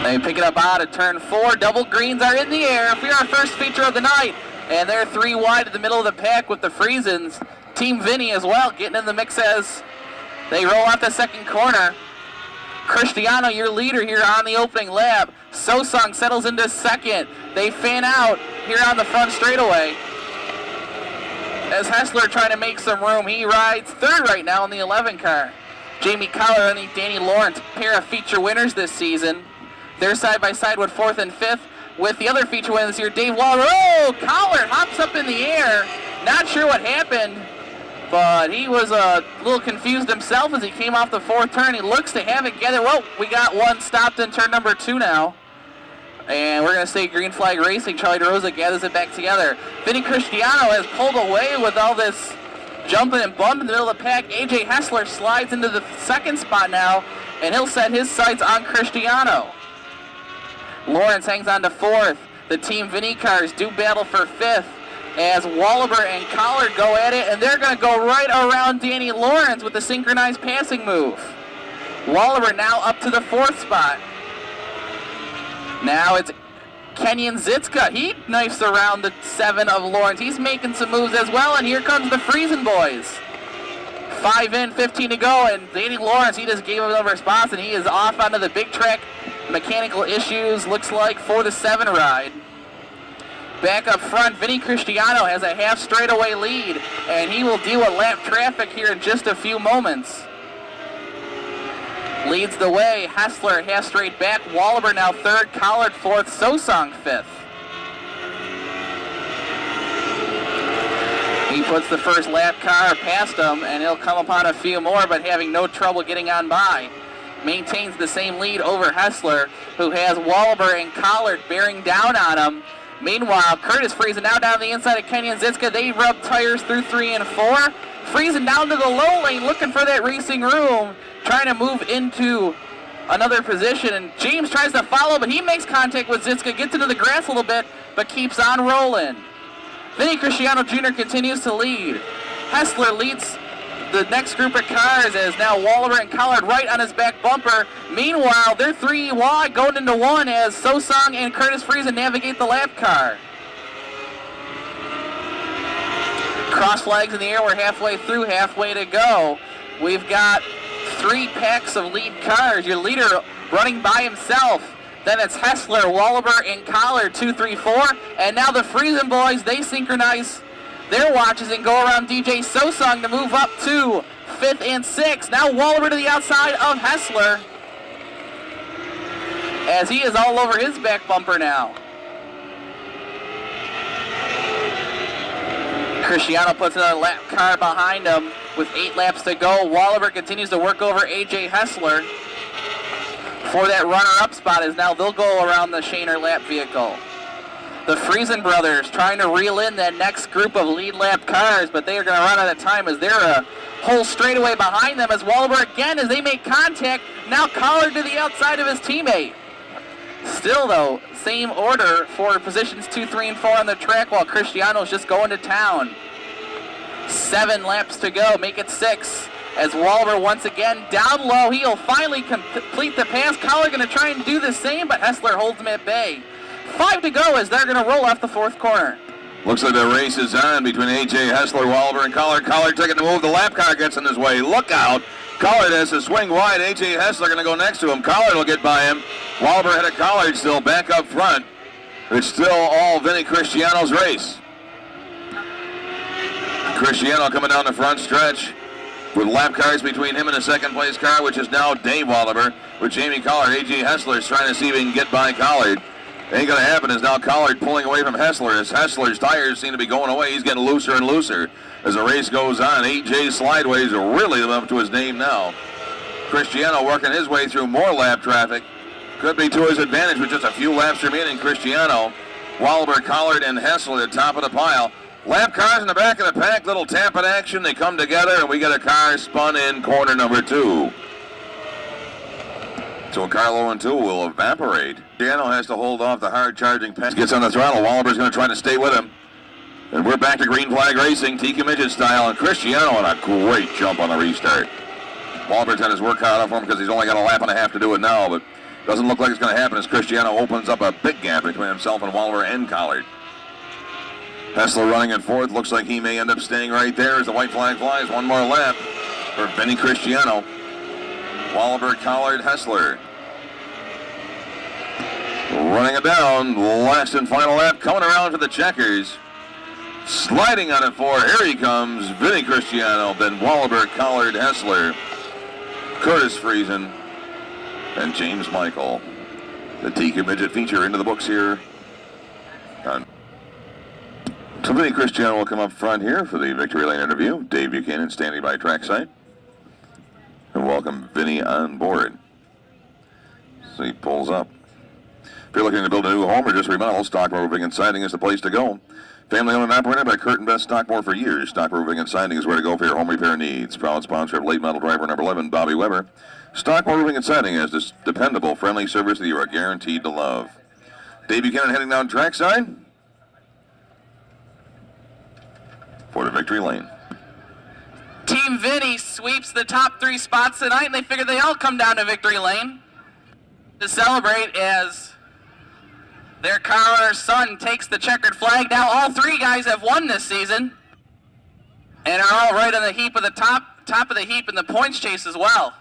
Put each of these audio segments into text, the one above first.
They pick it up out of turn 4. Double greens are in the air for our first feature of the night. And they're 3 wide in the middle of the pack with the Friesens. Team Vinny as well getting in the mix as they roll out the second corner. Cristiano, your leader here on the opening lap. Sosong settles into second. They fan out here on the front straightaway. As Hessler trying to make some room, he rides third right now in the 11 car. Jamie Collar and the Danny Lawrence, pair of feature winners this season. They're side by side with 4th and 5th. With the other feature winners here, Dave Waller. Oh, Collar hops up in the air. Not sure what happened, but he was a little confused himself as he came off the 4th turn. He looks to have it together. Well, we got one stopped in turn number 2 now. And we're going to say green flag racing. Charlie DeRosa gathers it back together. Vinny Cristiano has pulled away with all this jumping and bumping in the middle of the pack. AJ Hessler slides into the second spot now, and he'll set his sights on Cristiano. Lawrence hangs on to 4th. The Team Vinny cars do battle for 5th as Wallaber and Collard go at it, and they're going to go right around Danny Lawrence with the synchronized passing move. Wallaber now up to the 4th spot. Now it's Kenyon Zitska. He knifes around the 7 of Lawrence. He's making some moves as well, and here comes the Friesen boys. 5 in, 15 to go, and Danny Lawrence, he just gave him another response, and he is off onto the big track. Mechanical issues, looks like, for the 7 ride. Back up front, Vinny Cristiano has a half straightaway lead, and he will deal with lap traffic here in just a few moments. Leads the way, Hessler half straight back, Wallaber now 3rd, Collard 4th, Sosong 5th. He puts the first lap car past him, and he'll come upon a few more, but having no trouble getting on by. Maintains the same lead over Hessler, who has Wallaber and Collard bearing down on him. Meanwhile, Curtis Friesen now down the inside of Kenyon Zitska. They rub tires through 3 and 4. Friesen down to the low lane, looking for that racing room, trying to move into another position. And James tries to follow, but he makes contact with Zitska, gets into the grass a little bit, but keeps on rolling. Vinny Cristiano Jr. continues to lead. Hessler leads the next group of cars as now Wallaber and Collard right on his back bumper. Meanwhile, they're 3 wide going into 1 as Sosong and Curtis Friesen navigate the lap car. Cross flags in the air, we're halfway through, halfway to go. We've got 3 packs of lead cars. Your leader running by himself. Then it's Hessler, Wallaber, and Collard, 2, 3, 4. And now the Friesen boys, they synchronize their watches and go around DJ Sosong to move up to 5th and 6th. Now Wallaber to the outside of Hessler as he is all over his back bumper now. Cristiano puts another lap car behind him with 8 laps to go. Wallaber continues to work over AJ Hessler for that runner-up spot as now they'll go around the Shaner lap vehicle. The Friesen brothers trying to reel in that next group of lead lap cars, but they are going to run out of time as they're a whole straightaway behind them as Wallaber again as they make contact. Now Collard to the outside of his teammate. Still though, same order for positions 2, 3, and 4 on the track while Cristiano's just going to town. 7 laps to go, make it 6. As Wallaber once again down low, he'll finally complete the pass. Collard going to try and do the same, but Hessler holds him at bay. 5 to go as they're going to roll off the 4th corner. Looks like the race is on between AJ Hessler, Wallaber, and Collard. Collard taking the move. The lap car gets in his way. Look out. Collard has to swing wide. AJ Hessler going to go next to him. Collard will get by him. Wallaber ahead of Collard still back up front. It's still all Vinny Cristiano's race. Cristiano coming down the front stretch with lap cars between him and the second place car, which is now Dave Wallaber, with Jamie Collard. AJ Hessler is trying to see if he can get by Collard. Ain't going to happen as now Collard pulling away from Hessler as Hessler's tires seem to be going away. He's getting looser and looser as the race goes on. AJ Slideways really up to his name now. Cristiano working his way through more lap traffic. Could be to his advantage with just a few laps remaining. Cristiano, Wallaber, Collard, and Hessler at the top of the pile. Lap cars in the back of the pack, little tap in action. They come together and we get a car spun in corner number 2. So Carlo and 2 will evaporate. Cristiano has to hold off the hard-charging pass. Gets on the throttle. Wallaber's going to try to stay with him. And we're back to green flag racing, Tika Midget style. And Cristiano on a great jump on the restart. Wallaber's had his work cut out for him because he's only got a lap and a half to do it now. But Doesn't look like it's going to happen as Cristiano opens up a big gap between himself and Wallaber and Collard. Hessler running in fourth. Looks like he may end up staying right there as the white flag flies. One more lap for Vinny Cristiano. Wallaber, Collard, Hessler. Running it down. Last and final lap coming around for the checkers. Sliding on it for, here he comes, Vinny Cristiano, then Wallaber, Collard, Hessler, Curtis Friesen, and James Michael. The TQ Midget feature into the books here. So Vinny Cristiano will come up front here for the Victory Lane interview. Dave Buchanan standing by trackside. And welcome Vinny on board. So he pulls up. If you're looking to build a new home or just remodel, Stockmore Roofing and Siding is the place to go. Family owned and operated by Kurt and Beth Stockmore for years. Stockmore Roofing and Siding is where to go for your home repair needs. Proud sponsor of late model driver number 11, Bobby Weber. Stockmore Roofing and Siding has this dependable, friendly service that you are guaranteed to love. Dave Buchanan heading down trackside for the Victory Lane. Team Vinny sweeps the top 3 spots tonight, and they figure they all come down to Victory Lane to celebrate as their car owner's son takes the checkered flag. Now all 3 guys have won this season and are all right on the heap of the top of the heap in the points chase as well.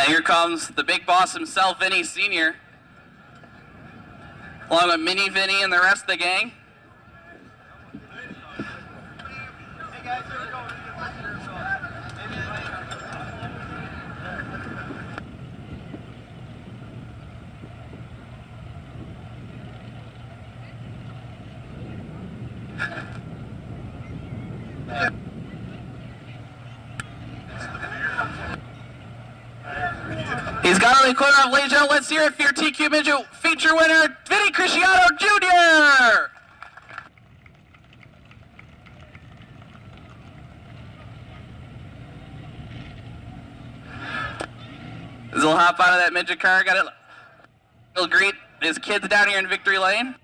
Here comes the big boss himself, Vinny Sr., along with Mini Vinny and the rest of the gang. Hey guys, here we go. He's got only quarter off, ladies and gentlemen. Let's hear it for your TQ Midget feature winner, Vinny Cristiano Jr. He'll hop out of that midget car. He'll greet his kids down here in Victory Lane.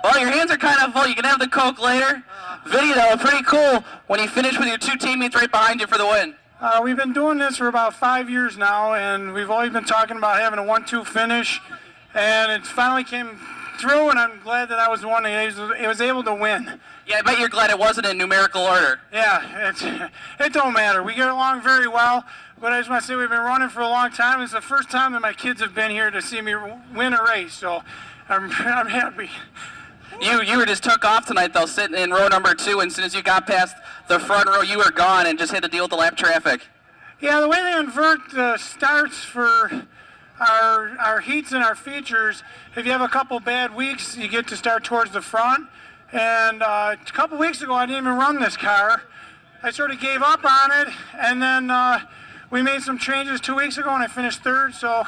Well, your hands are kind of full. You can have the Coke later. Vinny, though, pretty cool when you finish with your 2 teammates right behind you for the win. We've been doing this for about 5 years now, and we've always been talking about having a 1-2 finish, and it finally came through, and I'm glad that I was the one that was able to win. Yeah, I bet you're glad it wasn't in numerical order. Yeah, it don't matter. We get along very well, but I just want to say we've been running for a long time. It's the first time that my kids have been here to see me win a race, so I'm happy. You were just took off tonight, though, sitting in row number 2, and as soon as you got past the front row, you were gone and just had to deal with the lap traffic. Yeah, the way they invert the starts for our heats and our features, if you have a couple bad weeks, you get to start towards the front. And a couple weeks ago, I didn't even run this car. I sort of gave up on it, and then we made some changes 2 weeks ago, and I finished 3rd, so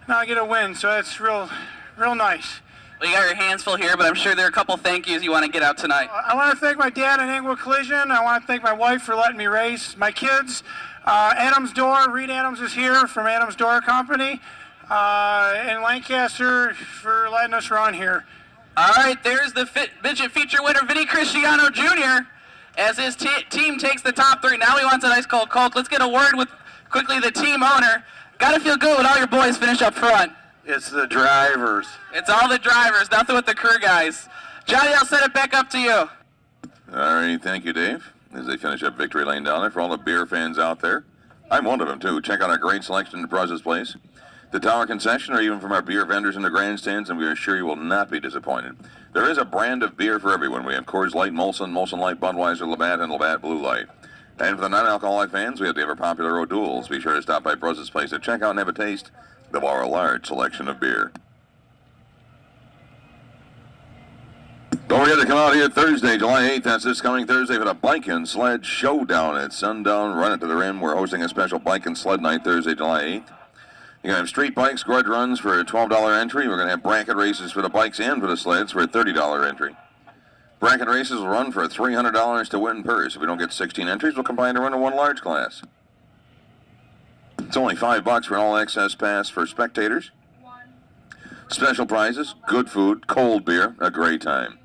now I get a win. So that's real nice. Well, you got your hands full here, but I'm sure there are a couple thank yous you want to get out tonight. I want to thank my dad at Englewood Collision. I want to thank my wife for letting me race. My kids, Adams Door, Reed Adams is here from Adams Door Company, and Lancaster for letting us run here. All right, there's the midget feature winner, Vinny Cristiano Jr., as his team takes the top 3. Now he wants a nice cold Coke. Let's get a word with quickly the team owner. Got to feel good when all your boys finish up front. It's the drivers. It's all the drivers, nothing with the crew guys. Johnny, I'll send it back up to you. All right, thank you, Dave. As they finish up Victory Lane down there, for all the beer fans out there, I'm one of them, too. Check out our great selection at Brazos Place, the Tower Concession, or even from our beer vendors in the grandstands, and we are sure you will not be disappointed. There is a brand of beer for everyone. We have Coors Light, Molson, Molson Light, Budweiser, Labatt, and Labatt Blue Light. And for the non-alcoholic fans, we have the ever-popular O'Doul's. Be sure to stop by Brazos Place to check out and have a taste of our large selection of beer. Don't forget to come out here Thursday, July 8th. That's this coming Thursday for the Bike and Sled Showdown at sundown. Run it to the rim. We're hosting a special Bike and Sled Night Thursday, July 8th. You're going to have street bikes, grudge runs for a $12 entry. We're going to have bracket races for the bikes and for the sleds for a $30 entry. Bracket races will run for $300 to win purse. If we don't get 16 entries, we'll combine to run in one large class. It's only $5 for an all-access pass for spectators. Special prizes, good food, cold beer, a great time.